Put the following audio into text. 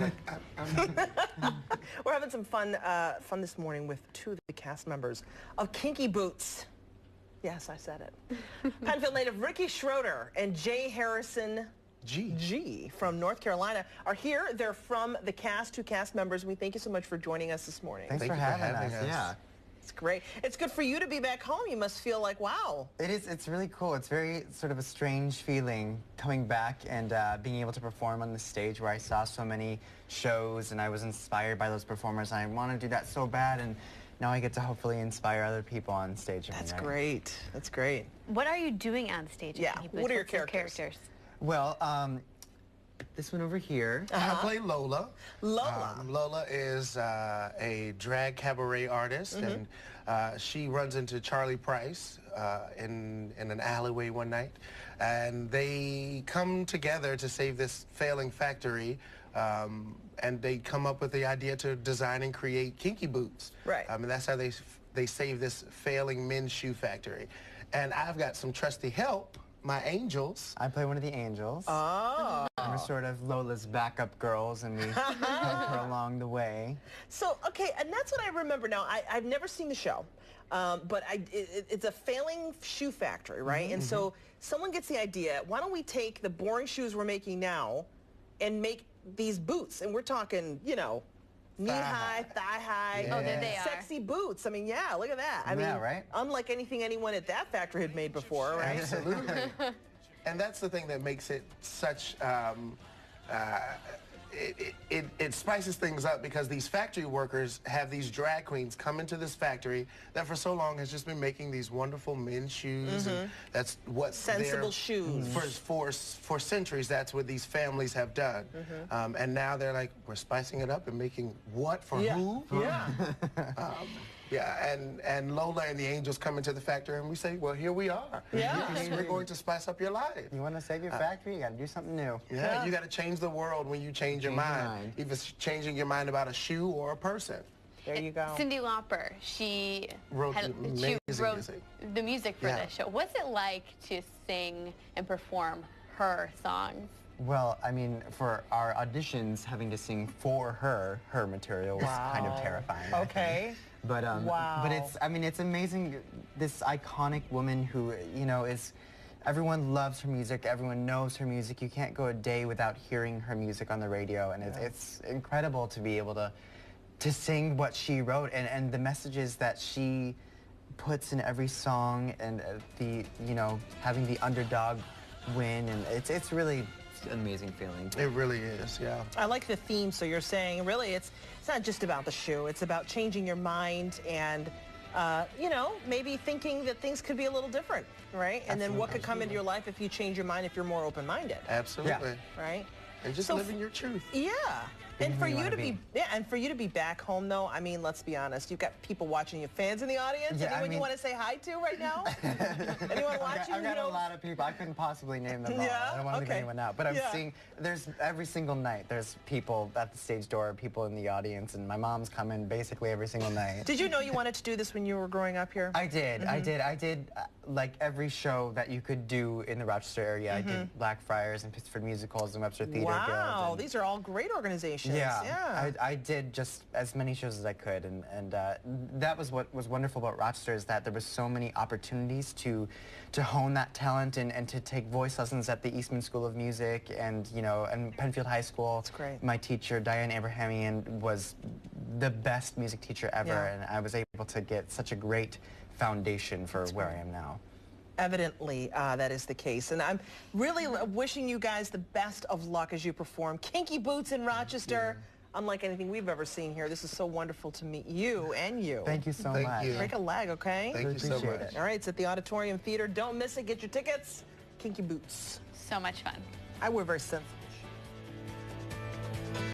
like, We're having some fun this morning with two of the cast members of Kinky Boots. Yes, I said it. Penfield-native Ricky Schroeder and Jay Harrison G from North Carolina are here. They're from the cast, two cast members. We thank you so much for joining us this morning. Thanks for having us. Yeah. It's great. It's good for you to be back home. You must feel like, wow. It is. It's really cool. It's very sort of a strange feeling coming back and being able to perform on the stage where I saw so many shows and I was inspired by those performers. And I want to do that so bad, and now I get to hopefully inspire other people on stage. That's great. That's great. What are you doing on stage? Yeah. What are your characters? Well, this one over here. I play Lola. Lola. Lola is a drag cabaret artist, and she runs into Charlie Price in an alleyway one night, and they come together to save this failing factory, and they come up with the idea to design and create Kinky Boots. Right. And that's how they save this failing men's shoe factory. And I've got some trusty help. My angels. I play one of the angels. Oh. We're sort of Lola's backup girls, and we help her along the way. So, okay, and that's what I remember now. I've never seen the show, but it's a failing shoe factory, right? And so someone gets the idea, why don't we take the boring shoes we're making now and make these boots? And we're talking, you know, knee-high, thigh-high, Oh, there they are. sexy boots. I mean, yeah, look at that. I mean, right? Unlike anything anyone at that factory had made before, right? Absolutely. And that's the thing that makes it such, it spices things up, because these factory workers have these drag queens come into this factory that for so long has just been making these wonderful men's shoes. And that's what sensible shoes. For centuries, that's what these families have done. And now they're like, we're spicing it up and making what for who? Yeah. Yeah, and Lola and the Angels come into the factory, and we say, well, here we are. Yeah. We're going to spice up your life. You want to save your factory? You got to do something new. Yeah, you got to change the world when you change your mind. If it's changing your mind about a shoe or a person. There you go. Cyndi Lauper, she wrote the music for this show. What's it like to sing and perform her songs? Well, I mean, for our auditions, having to sing for her material was kind of terrifying. Okay. But but it's amazing. This iconic woman who, you know, everyone loves her music. Everyone knows her music. You can't go a day without hearing her music on the radio, and it's incredible to be able to sing what she wrote and the messages that she puts in every song, and having the underdog win, and it's really an amazing feeling. It really is, yeah. I like the theme. So you're saying really it's not just about the shoe. It's about changing your mind and maybe thinking that things could be a little different, right? And then what could come into your life if you change your mind, if you're more open-minded. Absolutely. Right? And just living your truth. Yeah. And for you to be back home, though, I mean, let's be honest. You've got people watching you, fans in the audience. Yeah, anyone you want to say hi to right now? Anyone watching? I've got a lot of people. I couldn't possibly name them all. I don't want to leave anyone out. But I'm seeing, there's every single night, there's people at the stage door, people in the audience, and my mom's coming basically every single night. Did you know you wanted to do this when you were growing up here? I did. I did like every show that you could do in the Rochester area. I did Blackfriars and Pittsford Musicals and Webster Theater Guild. Wow, these are all great organizations. Yeah. I did just as many shows as I could, and that was what was wonderful about Rochester, is that there was so many opportunities to hone that talent and to take voice lessons at the Eastman School of Music and Penfield High School. That's great. My teacher, Diane Abrahamian, was the best music teacher ever, and I was able to get such a great foundation for where I am now. Evidently, that is the case. And I'm really wishing you guys the best of luck as you perform Kinky Boots in Rochester. Unlike anything we've ever seen here. This is so wonderful to meet you and you. Thank you so much. Break a leg, okay? Thank you so much. All right, it's at the Auditorium Theatre. Don't miss it. Get your tickets. Kinky Boots. So much fun. I wear very sensitive.